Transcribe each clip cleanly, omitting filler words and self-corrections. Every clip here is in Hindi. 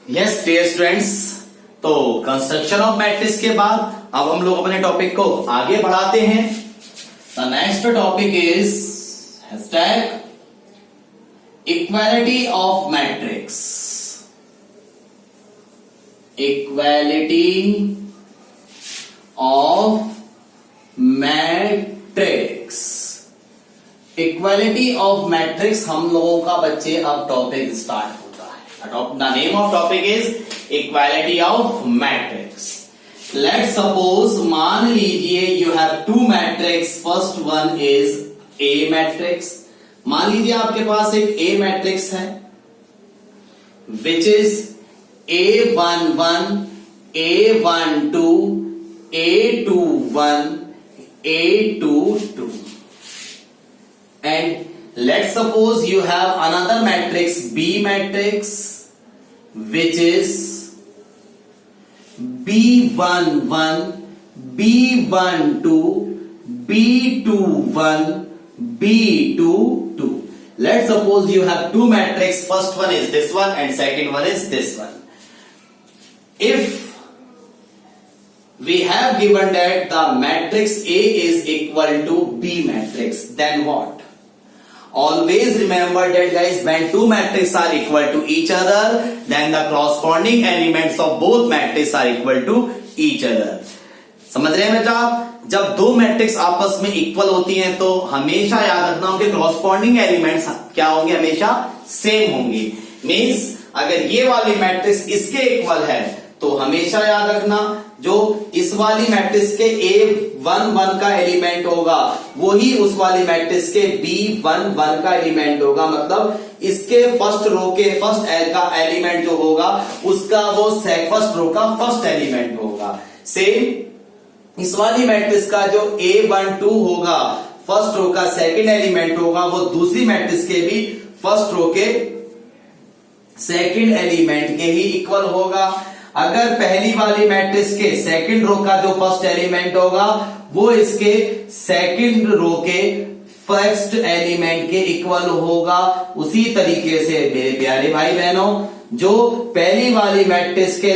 यस डियर स्टूडेंट्स, तो कंस्ट्रक्शन ऑफ मैट्रिक्स के बाद अब हम लोग अपने टॉपिक को आगे बढ़ाते हैं। The next topic is hashtag equality of matrix. Equality of matrix. Equality of matrix हम लोगों का बच्चे अब टॉपिक स्टार्ट होता है। The name of topic is equality of matrix. Let's suppose मान लीजिए you have two matrix. First one is A matrix. मान लीजिए आपके पास एक A matrix है which is A11, A12, A21, A22, and let's suppose you have another matrix B matrix which is B11, B12, B21, B22. Let's suppose you have two matrix. First one is this one and second one is this one. If we have given that the matrix A is equal to B matrix, then what? Always remember that guys, when two matrices are equal to each other, then the corresponding elements of both matrices are equal to each other. समझ रहे हैं बेटा आप? जब दो मैट्रिक्स आपस में इक्वल होती हैं तो हमेशा याद रखना उनके corresponding एलिमेंट्स क्या होंगे, हमेशा सेम होंगे। मीन्स अगर ये वाली मैट्रिक्स इसके इक्वल है तो हमेशा याद रखना जो इस वाली मैट्रिक्स के A11 का एलिमेंट होगा वही उस वाली मैट्रिक्स के B11 का एलिमेंट होगा। मतलब इसके फर्स्ट रो के फर्स्ट का एलिमेंट जो होगा उसका वो फर्स्ट रो का फर्स्ट एलिमेंट होगा। सेम इस वाली मैट्रिक्स का जो A12 होगा फर्स्ट रो का सेकंड एलिमेंट होगा वो दूसरी मैट्रिक्स के भी फर्स्ट रो के सेकंड एलिमेंट के ही इक्वल होगा। अगर पहली वाली मैट्रिक्स के सेकंड रो का जो फर्स्ट एलिमेंट होगा वो इसके सेकंड रो के फर्स्ट एलिमेंट के इक्वल होगा। उसी तरीके से मेरे प्यारे भाई बहनों, जो पहली वाली मैट्रिक्स के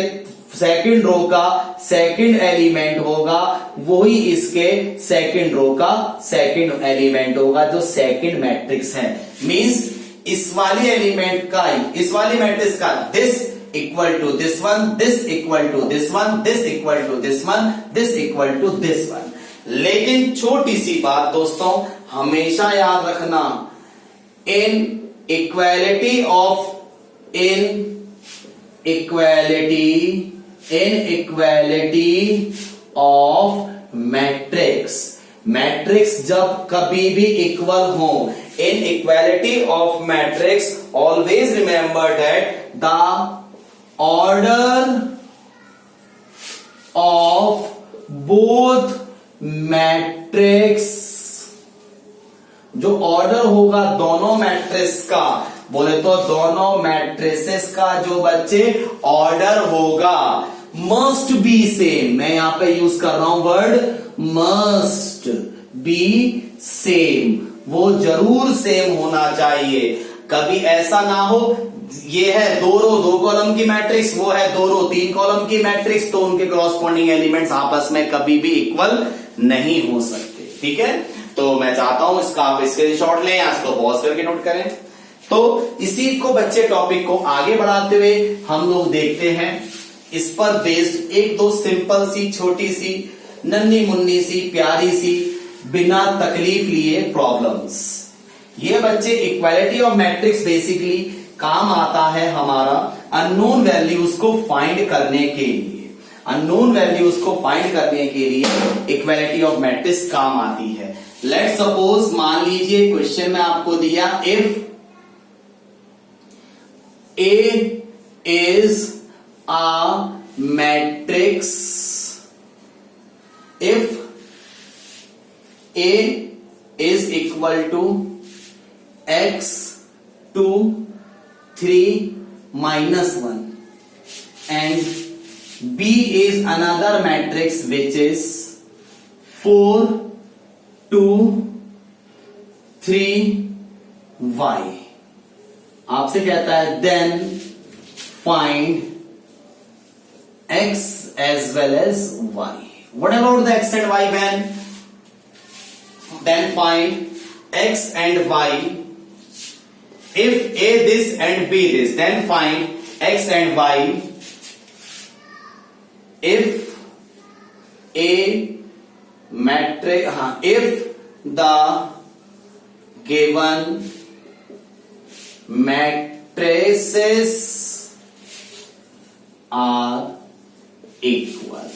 सेकंड रो का सेकंड एलिमेंट होगा वही इसके सेकंड रो का सेकंड एलिमेंट होगा जो सेकंड मैट्रिक्स है। मींस इस वाली एलिमेंट का इस वाली मैट्रिक्स का this equal to this one, this equal to this one, this equal to this one, this equal to this one. लेकिन छोटी सी बात दोस्तों, हमेशा याद रखना इन इक्वालिटी ऑफ मैट्रिक्स जब कभी भी इक्वल हो, इन equality of matrix always remember that the order of both matrix, जो ऑर्डर होगा दोनों मैट्रिक्स का, बोले तो दोनों मैट्रिसेस का जो बच्चे ऑर्डर होगा मस्ट बी सेम। मैं यहां पे यूज कर रहा हूं वर्ड मस्ट बी सेम, वो जरूर सेम होना चाहिए। कभी ऐसा ना हो ये है दो रो दो कॉलम की मैट्रिक्स, वो है दो रो तीन कॉलम की मैट्रिक्स, तो उनके कॉरस्पॉन्डिंग एलिमेंट्स आपस में कभी भी इक्वल नहीं हो सकते। ठीक है, तो मैं चाहता हूं इसका आप स्क्रीनशॉट लें या इसको पॉज करके नोट करें। तो इसी को बच्चे टॉपिक को आगे बढ़ाते हुए हम लोग देखते हैं इस पर बेस्ड एक दो सिंपल सी छोटी सी नन्ही मुन्नी सी प्यारी सी बिना तकलीफ लिए प्रॉब्लम्स। ये बच्चे इक्वालिटी ऑफ मैट्रिक्स बेसिकली काम आता है हमारा अननोन वैल्यूज को फाइंड करने के लिए। अननोन वैल्यूज को फाइंड करने के लिए इक्वालिटी ऑफ मैट्रिक्स काम आती है। लेट्स सपोज मान लीजिए क्वेश्चन में आपको दिया if A is a matrix, if A is equal to x2 3 minus 1 and B is another matrix which is 4 2 3 y। आपसे कहता है then find x as well as y. What about the x and y then? Then find x and y. If a this and b this, then find x and y. If a matrix, if the given matrices are equal,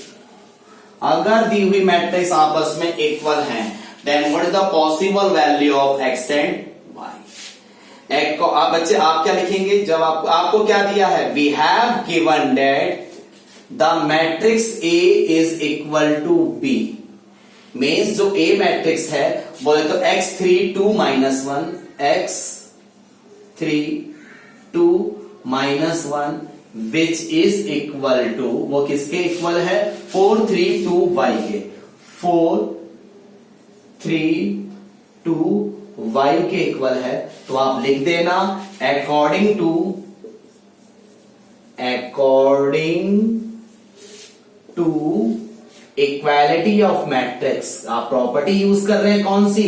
अगर दी हुई मैट्रिक्स आपस में इक्वल हैं, then what is the possible value of x and y. एक को आप बच्चे आप क्या लिखेंगे जब आपको क्या दिया है? We have given that the matrix A is equal to B. Means जो ए मैट्रिक्स है बोले तो x3 2 -1 x3 2 -1 which is equal to, वो किसके इक्वल है? 4 3 2 y के. 4 3 2 y के इक्वल है. तो आप लिख देना according to equality of matrix. आप प्रॉपर्टी यूज कर रहे हैं कौन सी?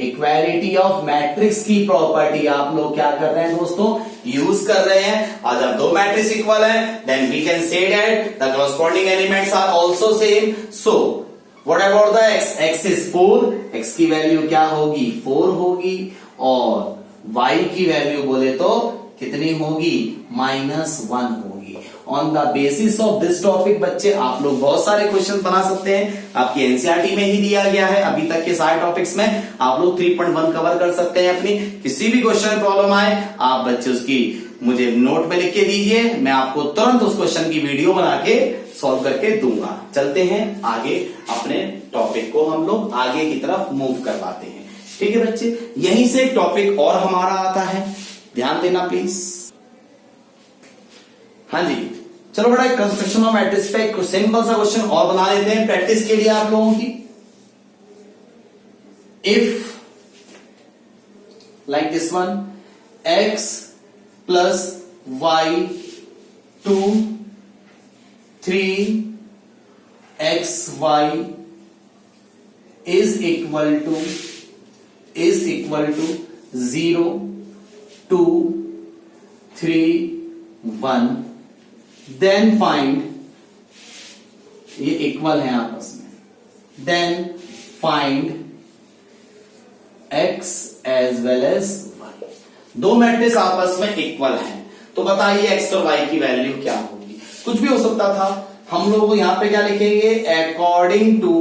इक्वालिटी ऑफ मैट्रिक्स की प्रॉपर्टी आप लोग क्या कर रहे हैं दोस्तों? यूज कर रहे हैं. और जब दो मैट्रिक्स इक्वल है then we can say that the corresponding elements are also same. So what about the x? x is 4. x की वैल्यू क्या होगी? 4 होगी. और y की वैल्यू बोले तो कितनी होगी? -1 होगी. On the basis of this topic बच्चे आप लोग बहुत सारे क्वेश्चन बना सकते हैं. आपकी एनसीईआरटी में ही दिया गया है अभी तक के सारे टॉपिक्स में. आप लोग 3.1 कवर कर सकते हैं. अपनी किसी भी क्वेश्चन में प्रॉब्लम आए आप बच्चे उसकी मुझे नोट में लिख के दीजिए. मैं आपको तुरंत उस क्वेश्चन की वीडियो बना के सॉल्व करके दूंगा. चलते हैं आगे, अपने टॉपिक को हम लोग आगे की तरफ मूव करवाते हैं. ठीक है बच्चे, यहीं से एक टॉपिक और हमारा आता है, ध्यान देना प्लीज. हाँ जी, चलो बड़ा कंस्ट्रक्शन ऑफ मैट्रिक्स पे एक सिंपल सा क्वेश्चन और बना लेते हैं प्रैक्टिस के लिए आप लोगों की. If like this one, x plus y 2 3 xy is equal to 0 2 3 1, then find, ये इक्वल है आपस में, then find x as well as y. दो मैट्रिक्स आपस में इक्वल हैं, तो बताइए x और y की वैल्यू क्या होगी? कुछ भी हो सकता था. हम लोग यहां पे क्या लिखेंगे? According to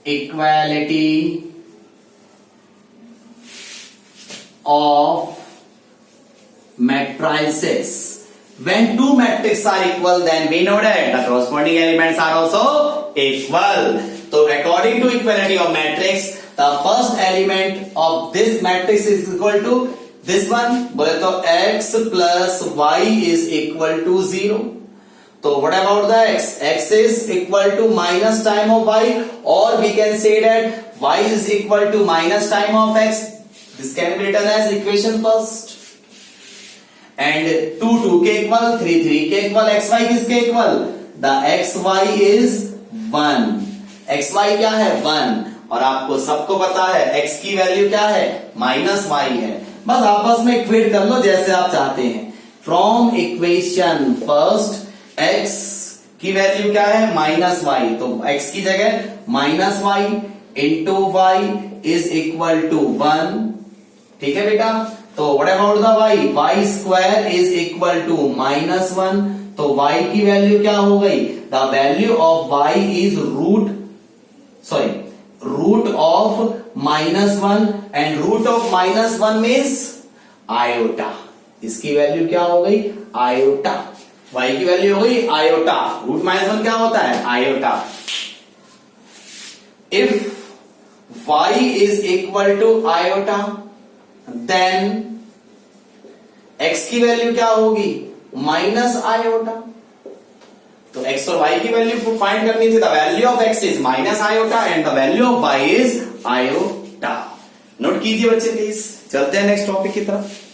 equality of matrices. When two matrices are equal, then we know that the corresponding elements are also equal. So according to equality of matrix, the first element of this matrix is equal to this one. बोले तो x plus y is equal to 0. So what about the x? X is equal to minus time of y, or we can say that y is equal to minus time of x. This can be written as equation first. And 2 के इक्वल, 3 के इक्वल, xy किसके equal? The xy is 1. xy क्या है? 1. और आपको सबको पता है x की वैल्यू क्या है? -y है. बस आपस में इक्वेट कर लो जैसे आप चाहते हैं. फ्रॉम इक्वेशन फर्स्ट x की वैल्यू क्या है? -y. तो x की जगह -y into y is equal to 1. ठीक है बेटा. तो what about the y? y square is equal to -1. तो y की वैल्यू क्या हो गई? The value of y is root of -1, and root of -1 means iota. इसकी वैल्यू क्या हो गई? आयोटा. y की वैल्यू हो गई आयोटा. रूट -1 क्या होता है? Iota. If y is equal to iota, then x की वैल्यू क्या होगी? Minus iota. तो x और y की वैल्यू फाइंड करनी थी. The value of x is minus iota and the value of y is iota. Note कीजिए बच्चे प्लीज। चलते हैं नेक्स्ट टॉपिक की तरफ।